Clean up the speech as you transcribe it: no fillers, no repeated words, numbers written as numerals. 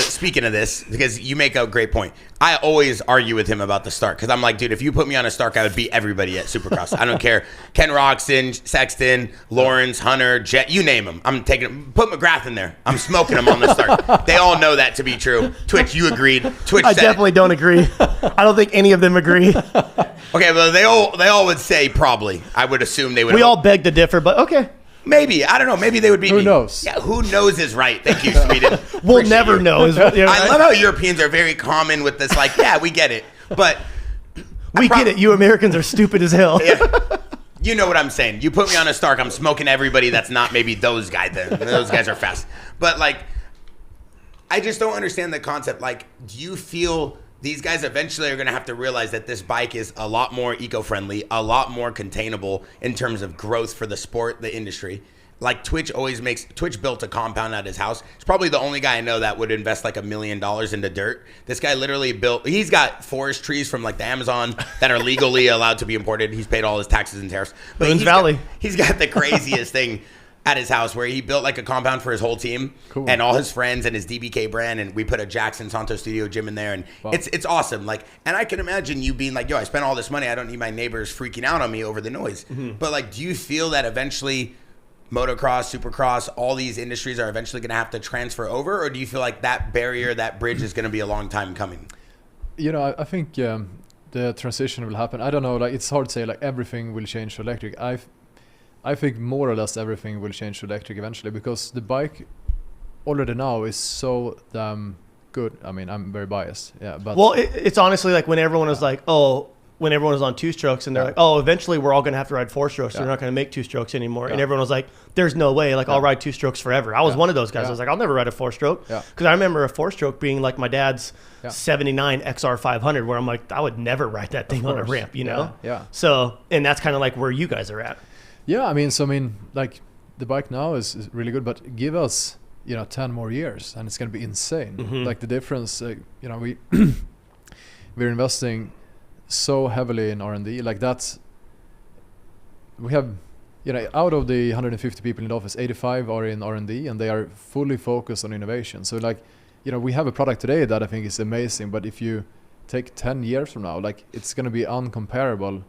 Speaking of this, because you make a great point, I always argue with him about the Stark because I'm like, dude, if you put me on a Stark, I would beat everybody at Supercross. I don't care. Ken Roxon, Sexton, Lawrence, Hunter, Jet, you name them. I'm taking them. Put McGrath in there. I'm smoking them on the Stark. They all know that to be true. Twitch, you agreed. Twitch I said definitely don't agree. I don't think any of them agree. Okay, well, they all would say probably. I would assume they would. We all beg to differ, but okay. Maybe. I don't know. Maybe they would beat me. Who knows? Yeah, who knows is right. Thank you, Sweden. We'll Appreciate never you. know. I love how Europeans are very common with this, like, yeah, we get it. But we get it. You Americans are stupid as hell. Yeah. You know what I'm saying. You put me on a Stark, I'm smoking everybody that's not maybe those guys then. Those guys are fast. But, like, I just don't understand the concept. Like, do you feel these guys eventually are going to have to realize that this bike is a lot more eco-friendly, a lot more containable in terms of growth for the sport, the industry? Like Twitch built a compound at his house. He's probably the only guy I know that would invest like $1 million into dirt. This guy literally he's got forest trees from like the Amazon that are legally allowed to be imported. He's paid all his taxes and tariffs. But he's got the craziest thing at his house where he built like a compound for his whole team and all his friends and his DBK brand, and we put a Jaxxon Santo Studio gym in there, and it's awesome. Like, and I can imagine you being like, yo, I spent all this money, I don't need my neighbors freaking out on me over the noise. Mm-hmm. But like, do you feel that eventually motocross, supercross, all these industries are eventually going to have to transfer over, or do you feel like that barrier, that bridge is going to be a long time coming? You know, I think the transition will happen. I don't know, like, it's hard to say like everything will change to electric. I think more or less everything will change to electric eventually, because the bike already now is so damn good. I mean, I'm very biased. Yeah, but well, it's honestly like when everyone was like, when everyone was on 2-strokes and they're like, eventually we're all going to have to ride 4-strokes. So we're not going to make 2-strokes anymore. And everyone was like, there's no way. Like, I'll ride 2-strokes forever. I was one of those guys. I was like, I'll never ride a 4-stroke. Because I remember a 4-stroke being like my dad's 79 XR 500, where I'm like, I would never ride that thing on a ramp, you know? Yeah. So, and that's kind of like where you guys are at. Yeah, I mean, like the bike now is really good, but give us, 10 more years and it's going to be insane. Mm-hmm. Like the difference, we're investing so heavily in R&D. Like we have, out of the 150 people in the office, 85 are in R&D and they are fully focused on innovation. So like, we have a product today that I think is amazing, but if you take 10 years from now, like it's going to be uncomparable